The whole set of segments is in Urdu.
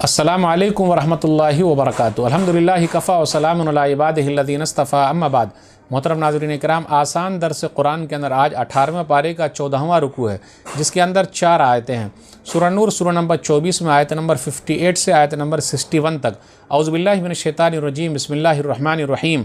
السلام علیکم ورحمۃ اللہ وبرکاتہ۔ الحمدللہ کفا وسلام علی عبادہ الذین اصطفیٰ، اما بعد۔ محترم ناظرین کرام، آسان درس قرآن کے اندر آج 18ویں پارے کا 14واں رکوع ہے، جس کے اندر 4 آیتیں ہیں۔ سورہ نور سورہ نمبر 24 میں آیت نمبر 58 سے آیت نمبر 61 تک۔ اعوذ باللہ من الشیطان الرجیم، بسم اللہ الرحمن الرحیم۔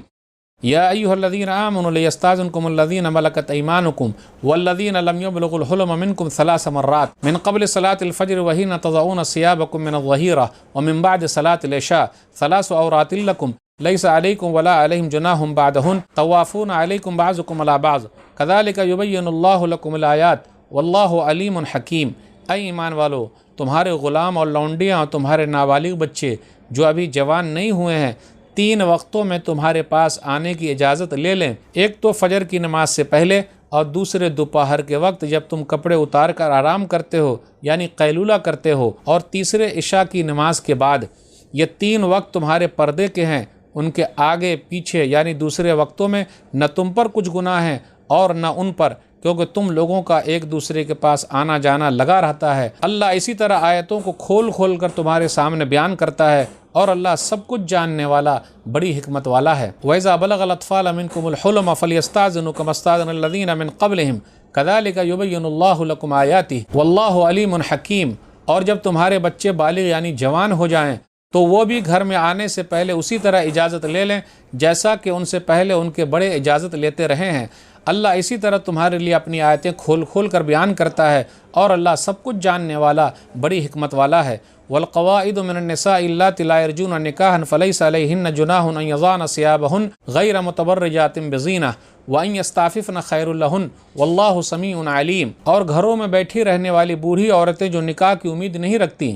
یا ایھا الذین آمنوا لیستأذنکم الذین ملکت ایمانکم والذین لم یبلغوا الحلم منکم 3 مرات من قبل صلاة الفجر وحین تضعون ثیابکم من الظہیرہ ومن بعد صلاة العشاء 3 عورات لکم لیس علیکم ولا علیہم جناح بعدہن طوافون علیکم بعضکم علی بعض کذالک یبین اللہ لکم الآیات واللہ علیم حکیم۔ اے ایمان والو، تمہارے غلام اور لونڈیاں اور تمہارے نابالغ بچے جو ابھی جوان نہیں ہوئے ہیں 3 وقتوں میں تمہارے پاس آنے کی اجازت لے لیں، ایک تو فجر کی نماز سے پہلے اور دوسرے دوپہر کے وقت جب تم کپڑے اتار کر آرام کرتے ہو یعنی قیلولہ کرتے ہو، اور تیسرے عشاء کی نماز کے بعد۔ یہ 3 وقت تمہارے پردے کے ہیں، ان کے آگے پیچھے یعنی دوسرے وقتوں میں نہ تم پر کچھ گناہ ہے اور نہ ان پر، کیونکہ تم لوگوں کا ایک دوسرے کے پاس آنا جانا لگا رہتا ہے۔ اللہ اسی طرح آیتوں کو کھول کھول کر تمہارے سامنے بیان کرتا ہے، اور اللہ سب کچھ جاننے والا، بڑی حکمت والا ہے۔ وَإِذَا بَلَغَ الْأَطْفَالَ مِنْكُمُ الْحُلُمَ فَلْيَسْتَأْذِنُوا كَمَا اسْتَأْذَنَ الَّذِينَ مِنْ قَبْلِهِمْ كَذَلِكَ يُبَيِّنُ اللَّهُ لَكُمْ آيَاتِهِ وَاللَّهُ عَلِيمٌ حَكِيمٌ۔ اور جب تمہارے بچے بالغ یعنی جوان ہو جائیں تو وہ بھی گھر میں آنے سے پہلے اسی طرح اجازت لے لیں جیسا کہ ان سے پہلے ان کے بڑے اجازت لیتے رہے ہیں۔ اللہ اسی طرح تمہارے لیے اپنی آیتیں کھول کھول کر بیان کرتا ہے، اور اللہ سب کچھ جاننے والا، بڑی حکمت والا ہے۔ والقواعد من النساء اللاتي لا يرجون نکاحا فليس عليهن جناح ان يضعن ثيابهن غير متبرجات بزينة وان يستعففن خير لهن والله سميع عليم۔ اور گھروں میں بیٹھی رہنے والی بوڑھی عورتیں جو نکاح کی امید نہیں رکھتی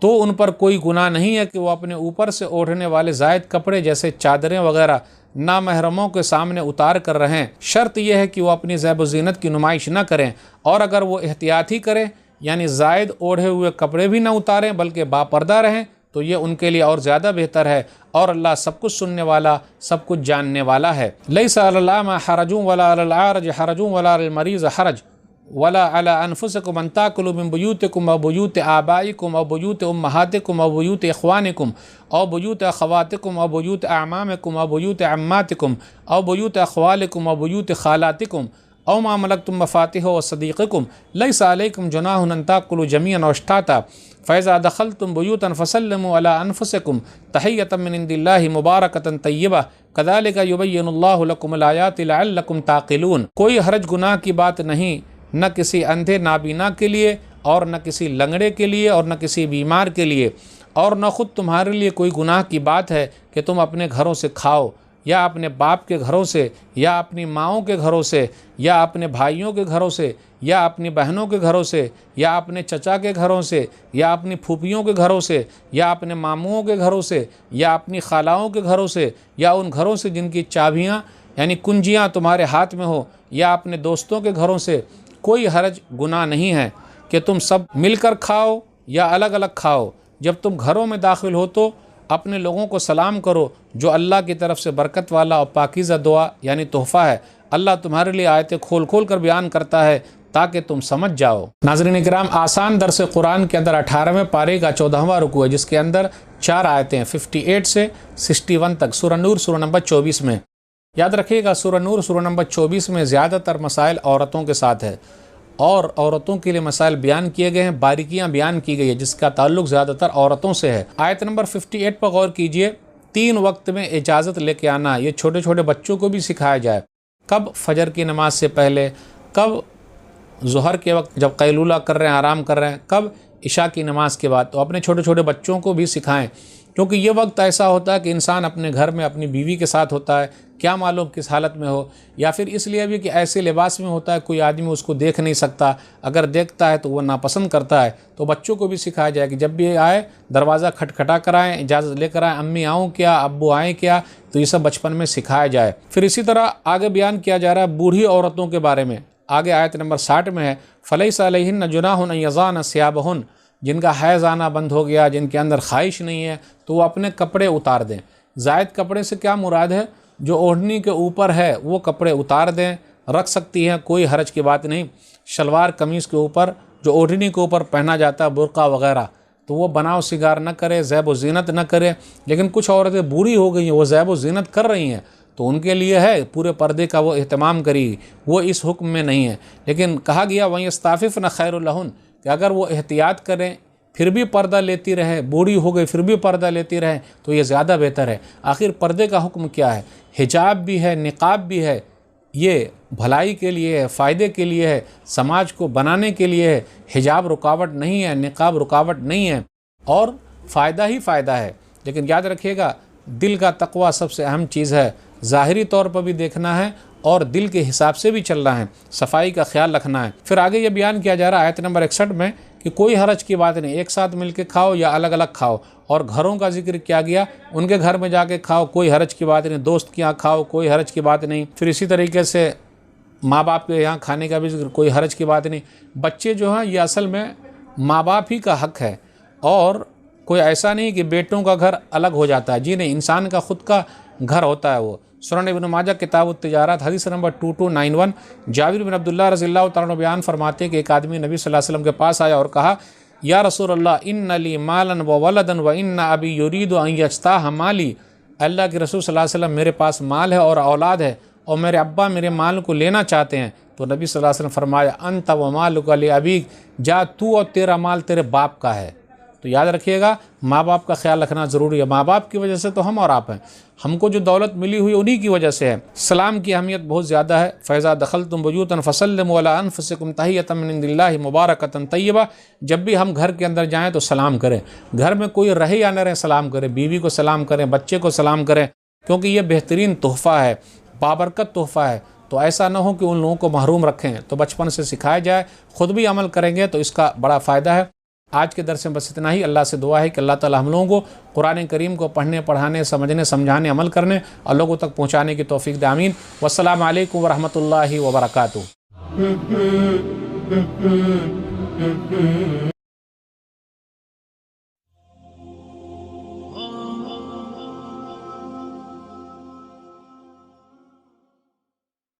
تو ان پر کوئی گناہ نہیں ہے کہ وہ اپنے اوپر سے اوڑھنے والے زائد کپڑے جیسے چادریں وغیرہ نامحرموں کے سامنے اتار کر رہیں۔ شرط یہ ہے کہ وہ اپنی زیب و زینت کی نمائش نہ کریں، اور اگر وہ احتیاط ہی کریں یعنی زائد اوڑھے ہوئے کپڑے بھی نہ اتاریں بلکہ باپردہ رہیں تو یہ ان کے لیے اور زیادہ بہتر ہے، اور اللہ سب کچھ سننے والا، سب کچھ جاننے والا ہے۔ لیس علی الاعمى حرج ولا علی العارج حرج ولا علی المریض حرج ولا علی انفسکم ان تاکلوا من بیوتکم او بیوت آبائکم او بیوت امہاتکم او بیوت اخوانکم او بیوت اخواتکم او بیوت اعمامکم او بیوت عماتکم او بیوت اخوالکم او بیوت خالاتکم او ما ملکتم مفاتیح وصدیقکم لیس علیکم جناح ان تاکلوا جمیعا واشتاتا فاذا دخلتم بیوتا فسلموا علی انفسکم تحیۃ من عند اللہ مبارکۃ طیبہ کذالک یبین اللہ لکم الآیات لعلکم تعقلون۔ کوئی حرج گناہ کی بات نہیں، نہ کسی اندھے نابینا کے لیے اور نہ کسی لنگڑے کے لیے اور نہ کسی بیمار کے لیے، اور نہ خود تمہارے لیے کوئی گناہ کی بات ہے کہ تم اپنے گھروں سے کھاؤ، یا اپنے باپ کے گھروں سے، یا اپنی ماؤں کے گھروں سے، یا اپنے بھائیوں کے گھروں سے، یا اپنی بہنوں کے گھروں سے، یا اپنے چچا کے گھروں سے، یا اپنی پھوپھیوں کے گھروں سے، یا اپنے ماموں کے گھروں سے، یا اپنی خالاؤں کے گھروں سے، یا ان گھروں سے جن کی چابیاں یعنی کنجیاں تمہارے ہاتھ میں ہو، یا اپنے دوستوں کے گھروں سے۔ کوئی حرج گناہ نہیں ہے کہ تم سب مل کر کھاؤ یا الگ الگ کھاؤ۔ جب تم گھروں میں داخل ہو تو اپنے لوگوں کو سلام کرو، جو اللہ کی طرف سے برکت والا اور پاکیزہ دعا یعنی تحفہ ہے۔ اللہ تمہارے لیے آیتیں کھول کھول کر بیان کرتا ہے تاکہ تم سمجھ جاؤ۔ ناظرین کرام، آسان درس قرآن کے اندر 18ویں پارے کا 14واں رکوع ہے، جس کے اندر 4 آیتیں ہیں 58 سے 61 تک۔ سورہ نور سورہ نمبر 24 میں۔ یاد رکھیے گا، سورہ نور سورہ نمبر 24 میں زیادہ تر مسائل عورتوں کے ساتھ ہے، اور عورتوں کے لیے مسائل بیان کیے گئے ہیں، باریکیاں بیان کی گئی ہے جس کا تعلق زیادہ تر عورتوں سے ہے۔ آیت نمبر 58 پر غور کیجئے۔ 3 وقت میں اجازت لے کے آنا، یہ چھوٹے چھوٹے بچوں کو بھی سکھایا جائے۔ کب؟ فجر کی نماز سے پہلے، کب؟ ظہر کے وقت جب قیلولہ کر رہے ہیں، آرام کر رہے ہیں، کب؟ عشاء کی نماز کے بعد۔ تو اپنے چھوٹے چھوٹے بچوں کو بھی سکھائیں، کیونکہ یہ وقت ایسا ہوتا ہے کہ انسان اپنے گھر میں اپنی بیوی کے ساتھ ہوتا ہے، کیا معلوم کس حالت میں ہو، یا پھر اس لیے بھی کہ ایسے لباس میں ہوتا ہے کوئی آدمی اس کو دیکھ نہیں سکتا، اگر دیکھتا ہے تو وہ ناپسند کرتا ہے۔ تو بچوں کو بھی سکھایا جائے کہ جب بھی آئے دروازہ کھٹکھٹا کر آئیں، اجازت لے کر آئیں، امی آؤں کیا، ابو آئیں کیا، تو یہ سب بچپن میں سکھایا جائے۔ پھر اسی طرح آگے بیان کیا جا رہا ہے بوڑھی عورتوں کے بارے میں۔ آگے آیت نمبر 60 میں ہے فلیس علیہن جناح ان یضعن ثیابہن، جن کا حیض آنا بند ہو گیا، جن کے اندر خواہش نہیں ہے، تو وہ اپنے کپڑے اتار دیں۔ زائد کپڑے سے کیا مراد ہے؟ جو اوڑھنی کے اوپر ہے وہ کپڑے اتار دیں، رکھ سکتی ہیں، کوئی حرج کی بات نہیں۔ شلوار قمیص کے اوپر جو اوڑھنی کے اوپر پہنا جاتا ہے، برقع وغیرہ، تو وہ بناؤ سگار نہ کرے، زیب و زینت نہ کرے۔ لیکن کچھ عورتیں بوڑھی ہو گئی ہیں، وہ زیب و زینت کر رہی ہیں، تو ان کے لیے ہے پورے پردے کا وہ اہتمام کری، وہ اس حکم میں نہیں ہے۔ لیکن کہا گیا وَيَسْتَعْفِفْنَ خَيْرٌ لَهُنَّ، کہ اگر وہ احتیاط کریں پھر بھی پردہ لیتی رہیں، بوڑھی ہو گئی پھر بھی پردہ لیتی رہیں، تو یہ زیادہ بہتر ہے۔ آخر پردے کا حکم کیا ہے؟ حجاب بھی ہے، نقاب بھی ہے، یہ بھلائی کے لیے ہے، فائدے کے لیے ہے، سماج کو بنانے کے لیے ہے۔ حجاب رکاوٹ نہیں ہے، نقاب رکاوٹ نہیں ہے، اور فائدہ ہی فائدہ ہے۔ لیکن یاد رکھیے گا، دل کا تقوی سب سے اہم چیز ہے۔ ظاہری طور پر بھی دیکھنا ہے اور دل کے حساب سے بھی چلنا ہے، صفائی کا خیال رکھنا ہے۔ پھر آگے یہ بیان کیا جا رہا ہے آیت نمبر 61 میں کہ کوئی حرج کی بات نہیں، ایک ساتھ مل کے کھاؤ یا الگ الگ کھاؤ، اور گھروں کا ذکر کیا گیا، ان کے گھر میں جا کے کھاؤ، کوئی حرج کی بات نہیں، دوست کے یہاں کھاؤ، کوئی حرج کی بات نہیں۔ پھر اسی طریقے سے ماں باپ کے یہاں کھانے کا بھی ذکر، کوئی حرج کی بات نہیں۔ بچے جو ہیں یہ اصل میں ماں باپ ہی کا حق ہے، اور کوئی ایسا نہیں کہ بیٹوں کا گھر الگ ہو جاتا ہے، جی نہیں، انسان کا خود کا گھر ہوتا ہے۔ وہ سنن ابن ماجہ کتاب التجارات حدیث نمبر 2291، جابر بن عبداللہ رضی اللہ تعالیٰ عنہ بیان فرماتے ہیں کہ ایک آدمی نبی صلی اللہ علیہ وسلم کے پاس آیا اور کہا یا رسول اللہ ان لی مالا و ولدا و ان ابی یرید ان یجتاح مالی، اللہ کے رسول صلی اللہ علیہ وسلم میرے پاس مال ہے اور اولاد ہے، اور میرے ابا میرے مال کو لینا چاہتے ہیں۔ تو نبی صلی اللہ علیہ وسلم فرمایا انت و مالک لابیک، جا تو اور تیرا مال تیرے باپ کا ہے۔ تو یاد رکھیے گا، ماں باپ کا خیال رکھنا ضروری ہے۔ ماں باپ کی وجہ سے تو ہم اور آپ ہیں، ہم کو جو دولت ملی ہوئی انہی کی وجہ سے ہے۔ سلام کی اہمیت بہت زیادہ ہے۔ فَإِذَا دَخَلْتُمْ بُيُوتًا فَسَلِّمُوا عَلَىٰ أَنفُسِكُمْ تَحِيَّةً مِّنْ عِندِ اللَّهِ مُبَارَكَةً طَيِّبَةً، جب بھی ہم گھر کے اندر جائیں تو سلام کریں، گھر میں کوئی رہے یا نہ رہے سلام کریں، بیوی کو سلام کریں، بچے کو سلام کریں، کیونکہ یہ بہترین تحفہ ہے، بابرکت تحفہ ہے۔ تو ایسا نہ ہو کہ ان لوگوں کو محروم رکھیں، تو بچپن سے سکھایا جائے، خود بھی عمل کریں گے تو اس کا بڑا فائدہ ہے۔ آج کے درس میں بس اتنا ہی۔ اللہ سے دعا ہے کہ اللہ تعالی ہم لوگوں کو قرآن کریم کو پڑھنے، پڑھانے، سمجھنے، سمجھانے، عمل کرنے اور لوگوں تک پہنچانے کی توفیق دے، آمین۔ والسلام علیکم ورحمۃ اللہ وبرکاتہ۔